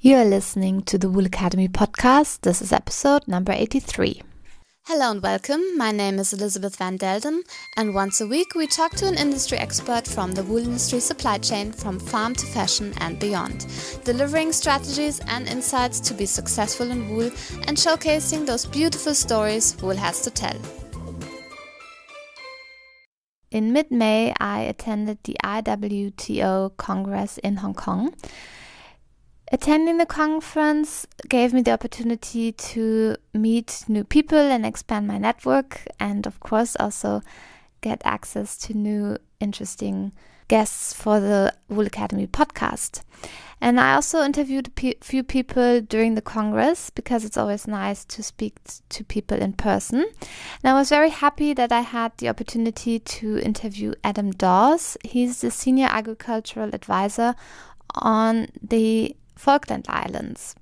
You are listening to the Wool Academy podcast. This is episode number 83. Hello and welcome. My name is Elisabeth van Delden, and once a week we talk to an industry expert from the wool industry supply chain from farm to fashion and beyond, delivering strategies and insights to be successful in wool and showcasing those beautiful stories wool has to tell. In mid-May, I attended the IWTO Congress in Hong Kong. Attending the conference gave me the opportunity to meet new people and expand my network, and of course also get access to new interesting guests for the Wool Academy podcast. And I also interviewed a few people during the Congress because it's always nice to speak to people in person. And I was very happy that I had the opportunity to interview Adam Dawes. He's the Senior Agricultural Advisor on the Falkland Islands.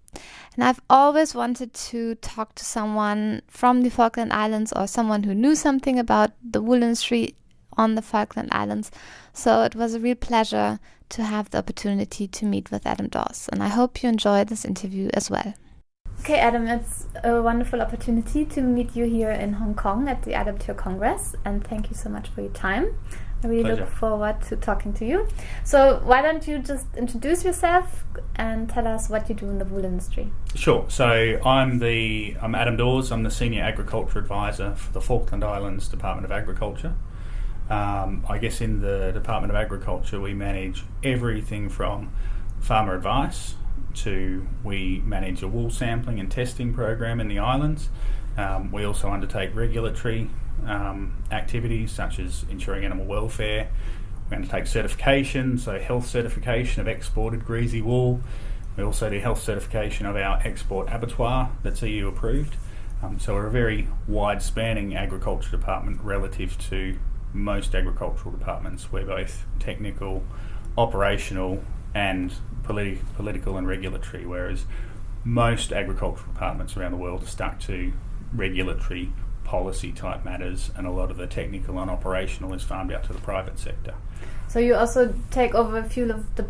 And I've always wanted to talk to someone from the Falkland Islands or someone who knew something about the wool industry on the Falkland Islands. So it was a real pleasure to have the opportunity to meet with Adam Dawes. And I hope you enjoy this interview as well. Okay, Adam, it's a wonderful opportunity to meet you here in Hong Kong at the IWTO Congress. And thank you so much for your time. I really Pleasure. look forward to talking to you. So why don't you just introduce yourself and tell us what you do in the wool industry? Sure. So I'm Adam Dawes. I'm the Senior Agriculture Advisor for the Falkland Islands Department of Agriculture. I guess in the Department of Agriculture we manage everything from farmer advice to we manage a wool sampling and testing program in the islands. We also undertake regulatory activities such as ensuring animal welfare. We undertake certification, so health certification of exported greasy wool. We also do health certification of our export abattoir that's EU approved. So we're a very wide-spanning agriculture department relative to most agricultural departments. We're both technical, operational and political and regulatory, whereas most agricultural departments around the world are stuck to regulatory policy type matters, and a lot of the technical and operational is farmed out to the private sector. So you also take over a few of the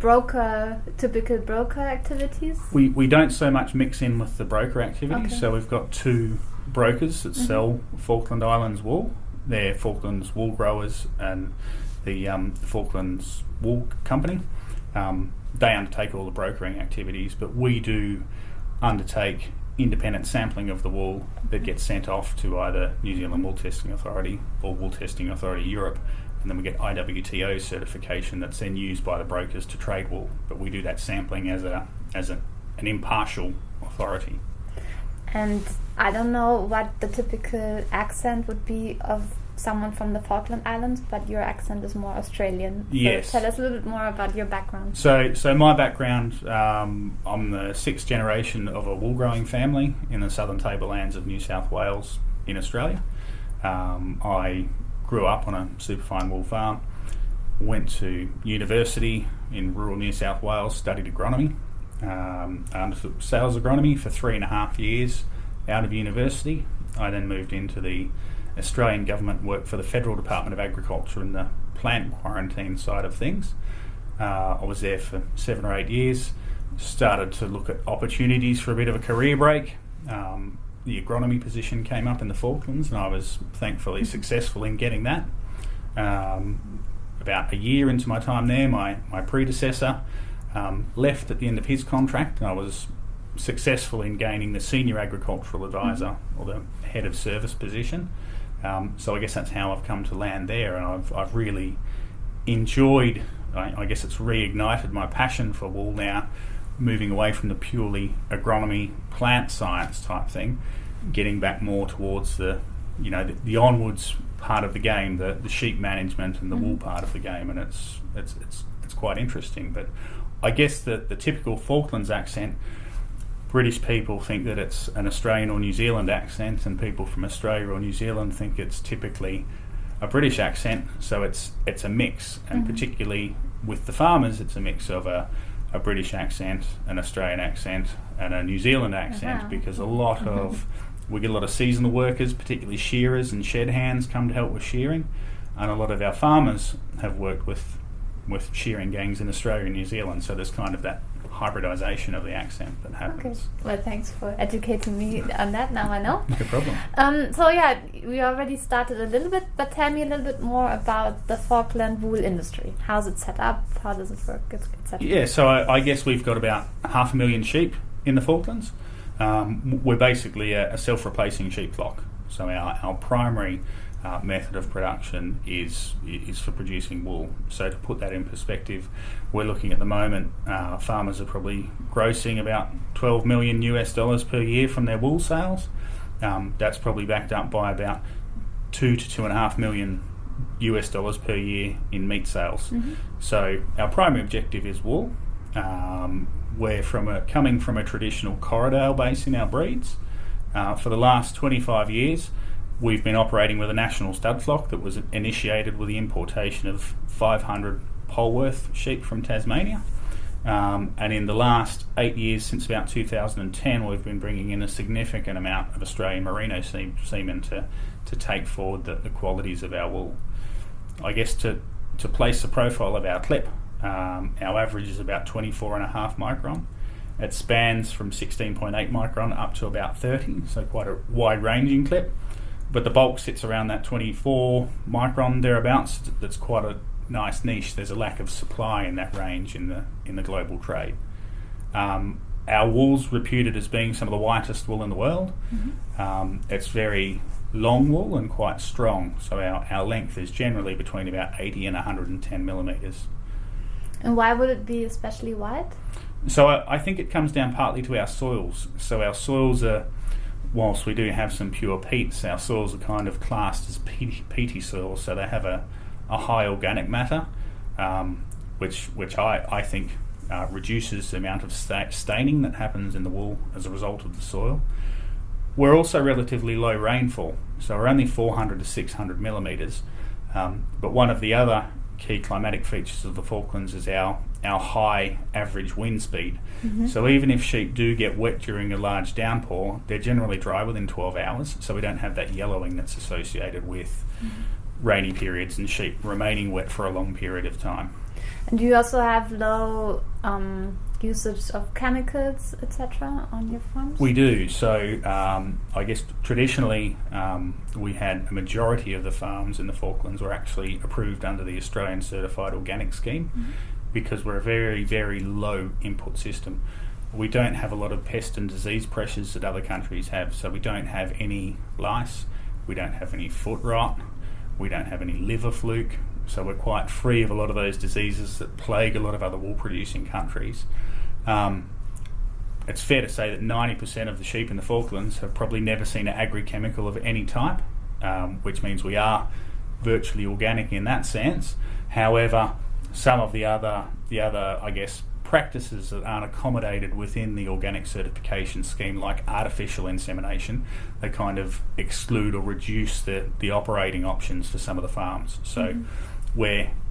typical broker activities? We don't so much mix in with the broker activities. Okay. So we've got two brokers that sell Falkland Islands wool. They're Falklands Wool Growers and the Falklands Wool Company. They undertake all the brokering activities, but we do undertake independent sampling of the wool that gets sent off to either New Zealand Wool Testing Authority or Wool Testing Authority Europe, and then we get IWTO certification that's then used by the brokers to trade wool. But we do that sampling as an impartial authority. And I don't know what the typical accent would be of someone from the Falkland Islands, but your accent is more Australian. So Yes. tell us a little bit more about your background. So my background, I'm the sixth generation of a wool growing family in the southern tablelands of New South Wales in Australia. I grew up on a superfine wool farm, went to university in rural New South Wales, studied agronomy, undertook sales agronomy for 3.5 years out of university. I then moved into the Australian government, worked for the Federal Department of Agriculture in the plant quarantine side of things. I was there for 7 or 8 years, started to look at opportunities for a bit of a career break. The agronomy position came up in the Falklands and I was thankfully successful in getting that. About a year into my time there, my predecessor left at the end of his contract, and I was successful in gaining the Senior Agricultural Advisor or the Head of Service position. So I guess that's how I've come to land there, and I've really enjoyed, I guess it's reignited my passion for wool now, moving away from the purely agronomy, plant science type thing, getting back more towards the onwards part of the game, the sheep management and the wool part of the game, and it's quite interesting. But I guess that the typical Falklands accent, British people think that it's an Australian or New Zealand accent, and people from Australia or New Zealand think it's typically a British accent. So it's a mix, and particularly with the farmers, it's a mix of a British accent, an Australian accent, and a New Zealand accent, because we get a lot of seasonal workers, particularly shearers and shed hands, come to help with shearing, and a lot of our farmers have worked with shearing gangs in Australia and New Zealand. So there's kind of that hybridisation of the accent that happens. Okay. Well, thanks for educating me on that. Now I know. No problem. So yeah, we already started a little bit, but tell me a little bit more about the Falkland wool industry. How's it set up? How does it work, etc.? Yeah, so I guess we've got about 500,000 sheep in the Falklands. We're basically a self-replacing sheep flock. So our primary method of production is for producing wool. So to put that in perspective, we're looking at the moment, farmers are probably grossing about $12 million per year from their wool sales. That's probably backed up by about $2 to $2.5 million per year in meat sales. Mm-hmm. So our primary objective is wool. We're coming from a traditional Corriedale base in our breeds. For the last 25 years, we've been operating with a national stud flock that was initiated with the importation of 500 Polworth sheep from Tasmania. And in the last 8 years, since about 2010, we've been bringing in a significant amount of Australian merino semen to take forward the qualities of our wool. I guess to place the profile of our clip, our average is about 24.5 micron. It spans from 16.8 micron up to about 30, so quite a wide-ranging clip. But the bulk sits around that 24 micron thereabouts. That's quite a nice niche. There's a lack of supply in that range in the global trade. Our wool's reputed as being some of the whitest wool in the world. Mm-hmm. It's very long wool and quite strong. So our length is generally between about 80 and 110 millimetres. And why would it be especially white? So I think it comes down partly to our soils. So our soils are, whilst we do have some pure peats, our soils are kind of classed as peaty soils, so they have a high organic matter, which I think reduces the amount of staining that happens in the wool as a result of the soil. We're also relatively low rainfall, so we're only 400 to 600 millimetres, but one of the other key climatic features of the Falklands is our high average wind speed. Mm-hmm. So even if sheep do get wet during a large downpour, they're generally dry within 12 hours, so we don't have that yellowing that's associated with rainy periods and sheep remaining wet for a long period of time. And do you also have low usage of chemicals, etc., on your farms? We do. So I guess traditionally we had a majority of the farms in the Falklands were actually approved under the Australian Certified Organic Scheme, mm-hmm. because we're a very, very low input system. We don't have a lot of pest and disease pressures that other countries have. So we don't have any lice, we don't have any foot rot, we don't have any liver fluke. So we're quite free of a lot of those diseases that plague a lot of other wool-producing countries. It's fair to say that 90% of the sheep in the Falklands have probably never seen an agri-chemical of any type, which means we are virtually organic in that sense. However, some of the other, I guess, practices that aren't accommodated within the organic certification scheme, like artificial insemination, they kind of exclude or reduce the operating options for some of the farms. So mm-hmm.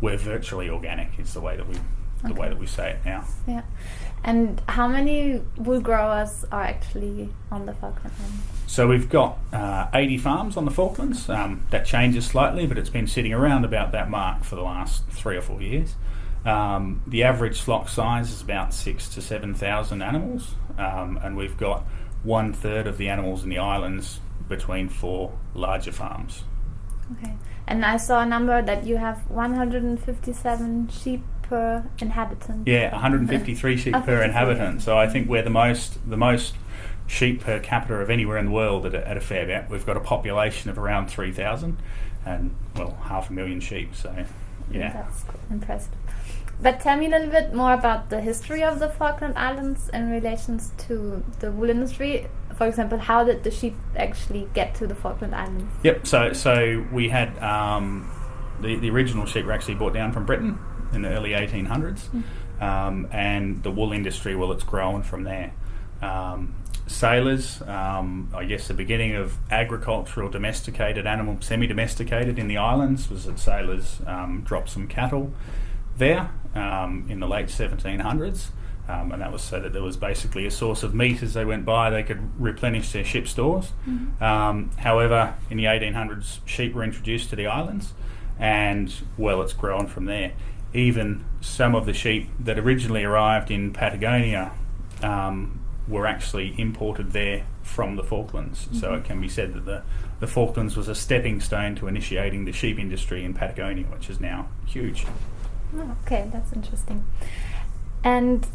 we're virtually organic is the way that we say it now. Yeah. And how many wool growers are actually on the Falkland Islands? So we've got 80 farms on the Falklands. That changes slightly, but it's been sitting around about that mark for the last 3 or 4 years. The average flock size is about 6,000 to 7,000 animals, and we've got 1/3 of the animals in the islands between 4 larger farms. Okay. And I saw a number that you have 157 sheep per inhabitant. Yeah, 153 sheep per inhabitant. So I think we're the most sheep per capita of anywhere in the world at a fair bet. We've got a population of around 3,000 and, 500,000 sheep. So, yeah. That's impressive. But tell me a little bit more about the history of the Falkland Islands in relation to the wool industry. For example, how did the sheep actually get to the Falkland Islands? Yep, so we had the original sheep were actually brought down from Britain in the early 1800s, and the wool industry, it's grown from there. Sailors, I guess the beginning of agricultural domesticated animal, semi-domesticated in the islands was that sailors dropped some cattle there in the late 1700s, and that was so that there was basically a source of meat as they went by. They could replenish their ship stores. Mm-hmm. However, in the 1800s, sheep were introduced to the islands, and it's grown from there. even some of the sheep that originally arrived in Patagonia were actually imported there from the Falklands. Mm-hmm. So it can be said that the Falklands was a stepping stone to initiating the sheep industry in Patagonia, which is now huge. Oh, okay, that's interesting. And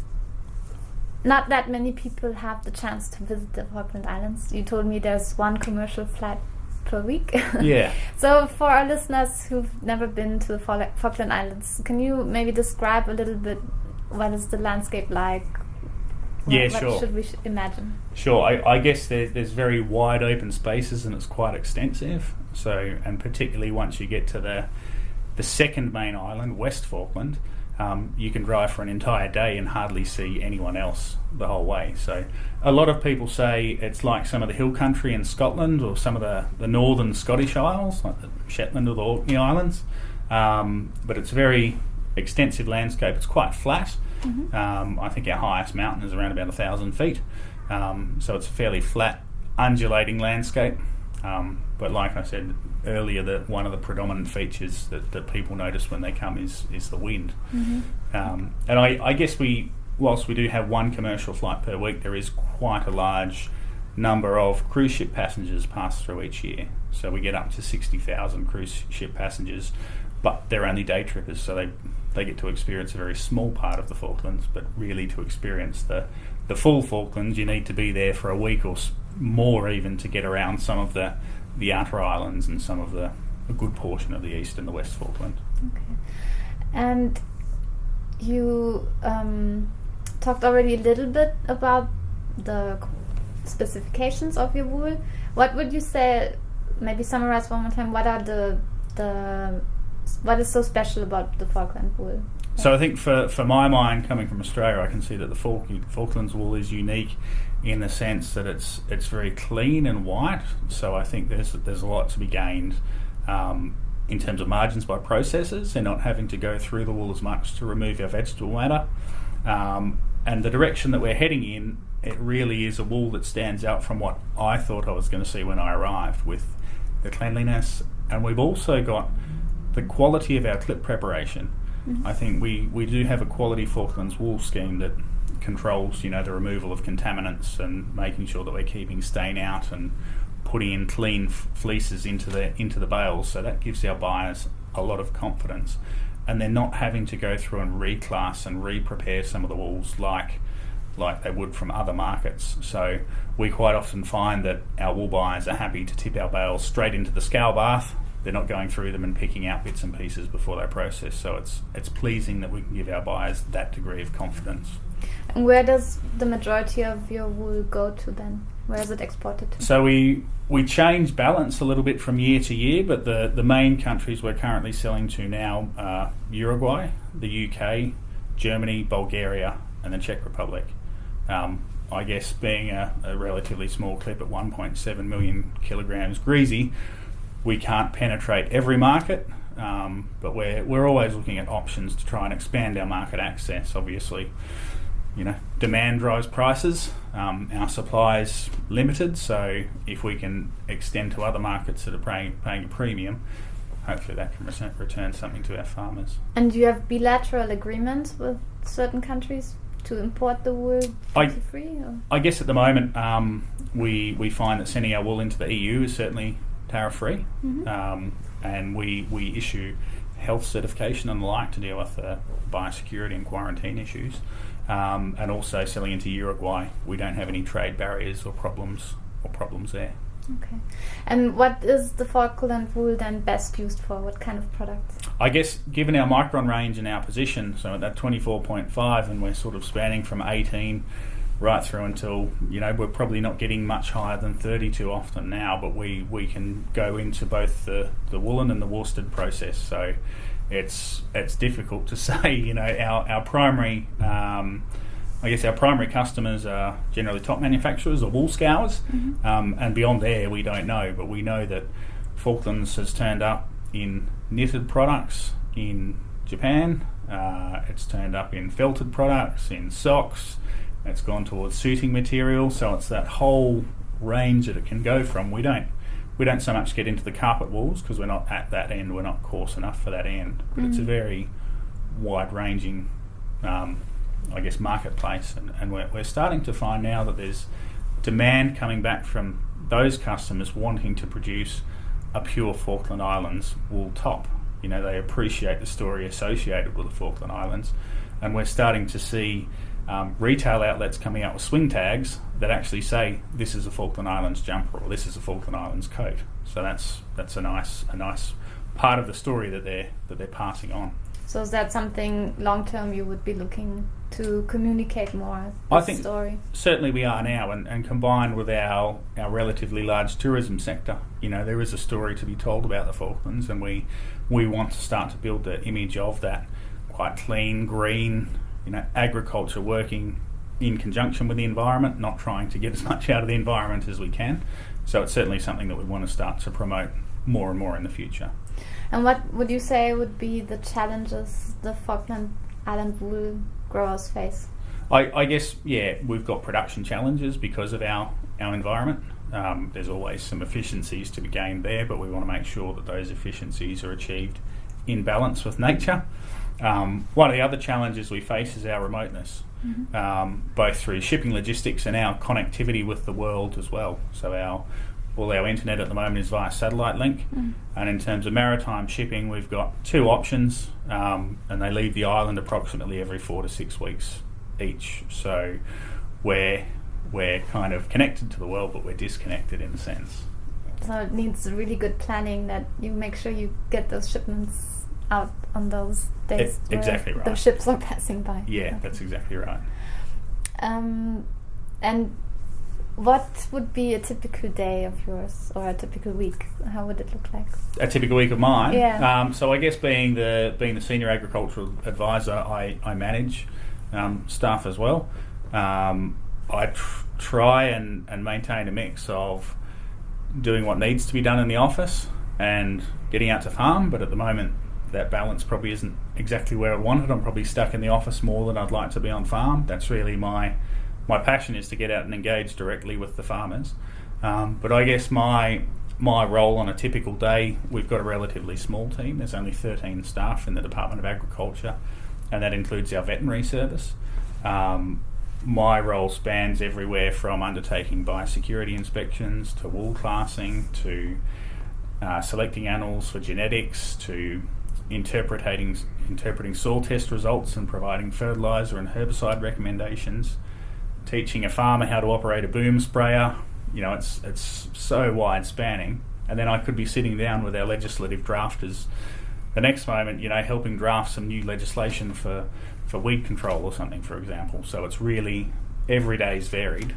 not that many people have the chance to visit the Falkland Islands. You told me there's one commercial flight per week. Yeah. So for our listeners who've never been to the Falkland Islands, can you maybe describe a little bit what is the landscape like? Yeah, what sure. should we imagine? Sure. I guess there's very wide open spaces and it's quite extensive. So, and particularly once you get to the second main island, West Falkland, you can drive for an entire day and hardly see anyone else the whole way. So a lot of people say it's like some of the hill country in Scotland or some of the northern Scottish Isles, like the Shetland or the Orkney Islands. But it's a very extensive landscape. It's quite flat. Mm-hmm. I think our highest mountain is around about 1,000 feet. So it's a fairly flat, undulating landscape. But like I said earlier, that one of the predominant features that people notice when they come is the wind. Mm-hmm. And I guess whilst we do have one commercial flight per week, there is quite a large number of cruise ship passengers pass through each year. So we get up to 60,000 cruise ship passengers, but they're only day trippers, so they get to experience a very small part of the Falklands. But really, to experience the full Falklands, you need to be there for a week or more even to get around some of the outer islands and some of a good portion of the East and the West Falkland. Okay. And you talked already a little bit about the specifications of your wool. What would you say, maybe summarize one more time, what are what is so special about the Falkland wool? So I think for my mind, coming from Australia, I can see that the Falklands wool is unique in the sense that it's very clean and white. So I think there's a lot to be gained in terms of margins by processors and not having to go through the wool as much to remove our vegetable matter. And the direction that we're heading in, it really is a wool that stands out from what I thought I was going to see when I arrived, with the cleanliness. And we've also got the quality of our clip preparation. Mm-hmm. I think we do have a quality Falklands wool scheme that controls, the removal of contaminants and making sure that we're keeping stain out and putting in clean fleeces into the bales. So that gives our buyers a lot of confidence, and they're not having to go through and reclass and re-prepare some of the wools like they would from other markets. So we quite often find that our wool buyers are happy to tip our bales straight into the scale bath. They're not going through them and picking out bits and pieces before they process. So it's pleasing that we can give our buyers that degree of confidence. And where does the majority of your wool go to then? Where is it exported to? So we change balance a little bit from year to year, but the main countries we're currently selling to now are Uruguay, the UK, Germany, Bulgaria, and the Czech Republic. I guess being a relatively small clip at 1.7 million kilograms greasy, we can't penetrate every market, but we're always looking at options to try and expand our market access. Obviously, demand drives prices. Our supply is limited, so if we can extend to other markets that are paying a premium, hopefully that can return something to our farmers. And do you have bilateral agreements with certain countries to import the wool duty-free? I guess at the moment we find that sending our wool into the EU is certainly tariff-free, mm-hmm. And we issue health certification and the like to deal with biosecurity and quarantine issues. And also selling into Uruguay, we don't have any trade barriers or problems there. Okay. And what is the Falkland wool then best used for? What kind of products? I guess given our micron range and our position, so at that 24.5, and we're sort of spanning from 18 right through until, we're probably not getting much higher than 30 too often now, but we can go into both the woolen and the worsted process. So it's difficult to say. Our primary our primary customers are generally top manufacturers or wool scours, mm-hmm. And beyond there we don't know, but we know that Falklands has turned up in knitted products in Japan, it's turned up in felted products, in socks, it's gone towards suiting material, so it's that whole range that it can go from. We don't so much get into the carpet wools because we're not at that end, we're not coarse enough for that end, but It's a very wide-ranging, marketplace, and we're starting to find now that there's demand coming back from those customers wanting to produce a pure Falkland Islands wool top. They appreciate the story associated with the Falkland Islands, and we're starting to see retail outlets coming out with swing tags that actually say this is a Falkland Islands jumper or this is a Falkland Islands coat. So that's a nice part of the story that they're passing on. So is that something long term you would be looking to communicate more? I think story? Certainly we are now, and combined with our relatively large tourism sector, there is a story to be told about the Falklands, and we want to start to build the image of that quite clean, green, agriculture working in conjunction with the environment, not trying to get as much out of the environment as we can. So it's certainly something that we want to start to promote more and more in the future. And what would you say would be the challenges the Falkland Island wool growers face? I guess, we've got production challenges because of our environment. There's always some efficiencies to be gained there, but we want to make sure that those efficiencies are achieved in balance with nature. One of the other challenges we face is our remoteness, both through shipping logistics and our connectivity with the world as well. So all our internet at the moment is via satellite link, and in terms of maritime shipping, we've got two options, and they leave the island approximately every 4 to 6 weeks each. So we're kind of connected to the world, but we're disconnected in a sense. So it needs really good planning that you make sure you get those shipments out on those days exactly where right. the ships are passing by. Yeah, okay. That's exactly right. And what would be a typical day of yours, or a typical week? How would it look like? A typical week of mine? Yeah. So I guess being the senior agricultural advisor, I manage staff as well. I try and maintain a mix of doing what needs to be done in the office and getting out to farm, but at the moment that balance probably isn't exactly where I wanted. I'm probably stuck in the office more than I'd like to be on farm. That's really my passion, is to get out and engage directly with the farmers. But I guess my role on a typical day, we've got a relatively small team. There's only 13 staff in the Department of Agriculture, and that includes our veterinary service. My role spans everywhere from undertaking biosecurity inspections to wool classing to selecting animals for genetics to interpreting soil test results and providing fertiliser and herbicide recommendations, teaching a farmer how to operate a boom sprayer. It's so wide spanning. And then I could be sitting down with our legislative drafters the next moment, helping draft some new legislation for weed control or something, for example. So it's really, every day is varied.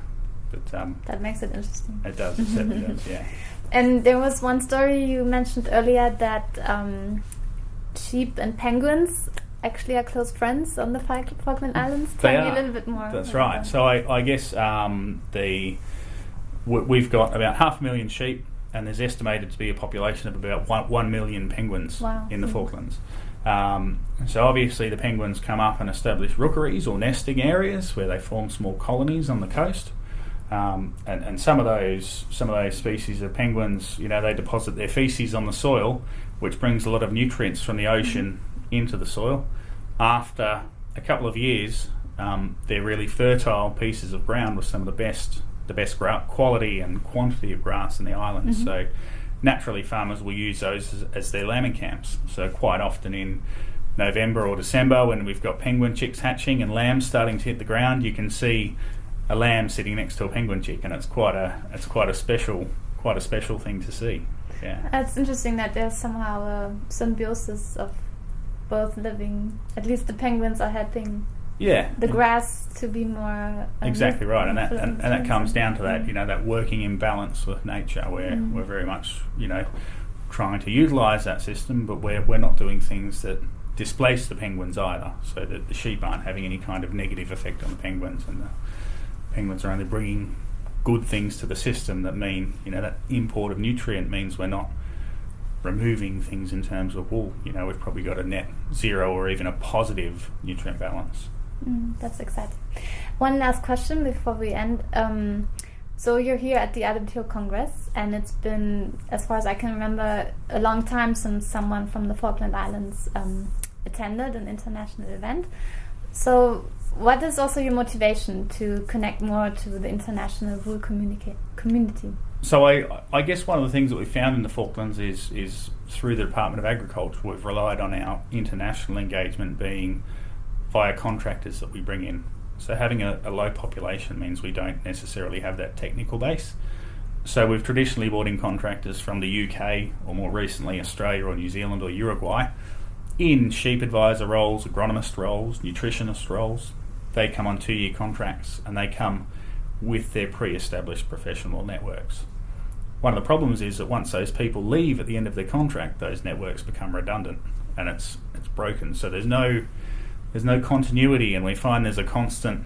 But that makes it interesting. It does, it certainly does, yeah. And there was one story you mentioned earlier that sheep and penguins actually are close friends on the Falkland Islands. Tell me a little bit more. That's right. So I guess we've got about 500,000 sheep, and there's estimated to be a population of about 1 million penguins in the Falklands. So obviously the penguins come up and establish rookeries or nesting areas where they form small colonies on the coast. And some of those species of penguins, they deposit their feces on the soil, which brings a lot of nutrients from the ocean into the soil. After a couple of years, they're really fertile pieces of ground with some of the best quality and quantity of grass in the island. So naturally farmers will use those as their lambing camps. So quite often in November or December, when we've got penguin chicks hatching and lambs starting to hit the ground, you can see a lamb sitting next to a penguin chick, and it's quite a special thing to see. Yeah, it's interesting that there's somehow a symbiosis of both living. At least the penguins are helping. Yeah, the grass to be more exactly right, and that comes down to that that working in balance with nature, where we're very much trying to utilise that system, but we're not doing things that displace the penguins either, so that the sheep aren't having any kind of negative effect on the penguins, and the penguins are only bringing good things to the system that mean that import of nutrient means we're not removing things in terms of wool. We've probably got a net zero or even a positive nutrient balance. That's exciting. One last question before we end. So you're here at the IWTO Congress, and it's been, as far as I can remember, a long time since someone from the Falkland Islands attended an international event. So what is also your motivation to connect more to the international wool community? So I guess one of the things that we found in the Falklands is through the Department of Agriculture, we've relied on our international engagement being via contractors that we bring in. So having a low population means we don't necessarily have that technical base. So we've traditionally brought in contractors from the UK, or more recently Australia or New Zealand or Uruguay, in sheep advisor roles, agronomist roles, nutritionist roles. They come on 2-year contracts and they come with their pre-established professional networks. One of the problems is that once those people leave at the end of their contract, those networks become redundant and it's broken. So there's no continuity, and we find there's a constant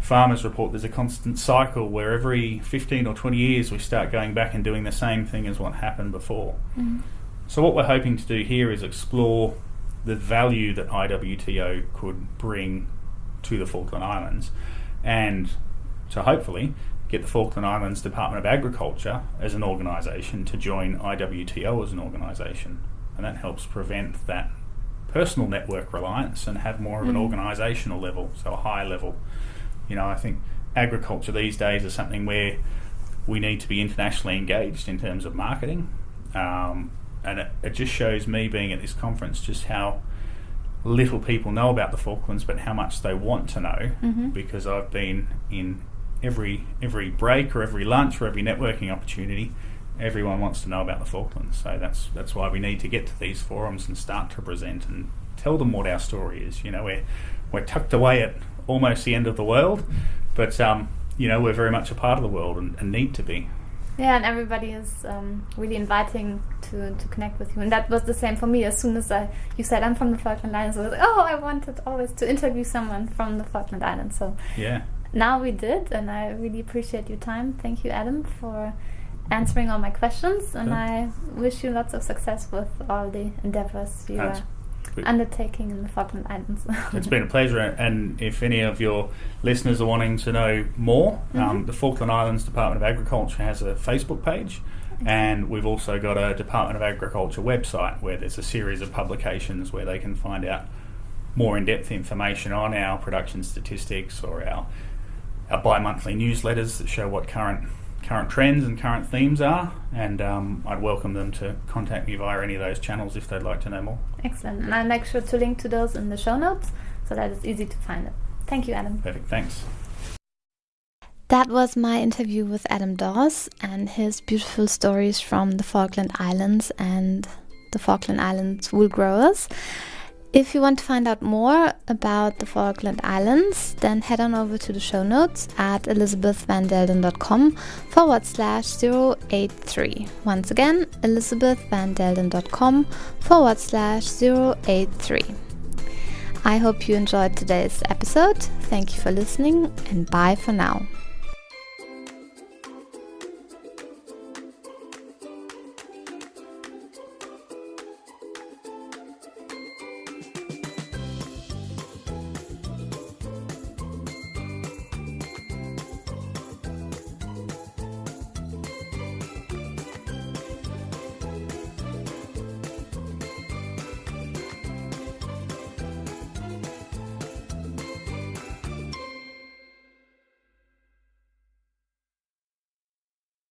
farmers report, there's a constant cycle where every 15 or 20 years we start going back and doing the same thing as what happened before. So what we're hoping to do here is explore the value that IWTO could bring to the Falkland Islands, and to hopefully get the Falkland Islands Department of Agriculture as an organisation to join IWTO as an organisation, and that helps prevent that personal network reliance and have more of an organisational level, so a high level. You know, I think agriculture these days is something where we need to be internationally engaged in terms of marketing, and it just shows me being at this conference just how little people know about the Falklands, but how much they want to know, because I've been in every break or every lunch or every networking opportunity. Everyone wants to know about the Falklands, so that's why we need to get to these forums and start to present and tell them what our story is. You know, we're tucked away at almost the end of the world, but you know, we're very much a part of the world and need to be. Yeah, and everybody is really inviting to connect with you, and that was the same for me. As soon as you said I'm from the Falkland Islands, I was like, oh, I wanted always to interview someone from the Falkland Islands. So yeah, now we did, and I really appreciate your time. Thank you, Adam, for answering all my questions, and I wish you lots of success with all the endeavors you are undertaking in the Falkland Islands. It's been a pleasure, and if any of your listeners are wanting to know more, the Falkland Islands Department of Agriculture has a Facebook page, and we've also got a Department of Agriculture website where there's a series of publications where they can find out more in-depth information on our production statistics or our bi-monthly newsletters that show what current trends and current themes are, and I'd welcome them to contact me via any of those channels if they'd like to know more. Excellent, and I'll make sure to link to those in the show notes so that it's easy to find it. Thank you, Adam. Perfect, thanks. That was my interview with Adam Dawes and his beautiful stories from the Falkland Islands and the Falkland Islands wool growers. If you want to find out more about the Falkland Islands, then head on over to the show notes at elisabethvandelden.com/083. Once again, elisabethvandelden.com/083. I hope you enjoyed today's episode. Thank you for listening, and bye for now.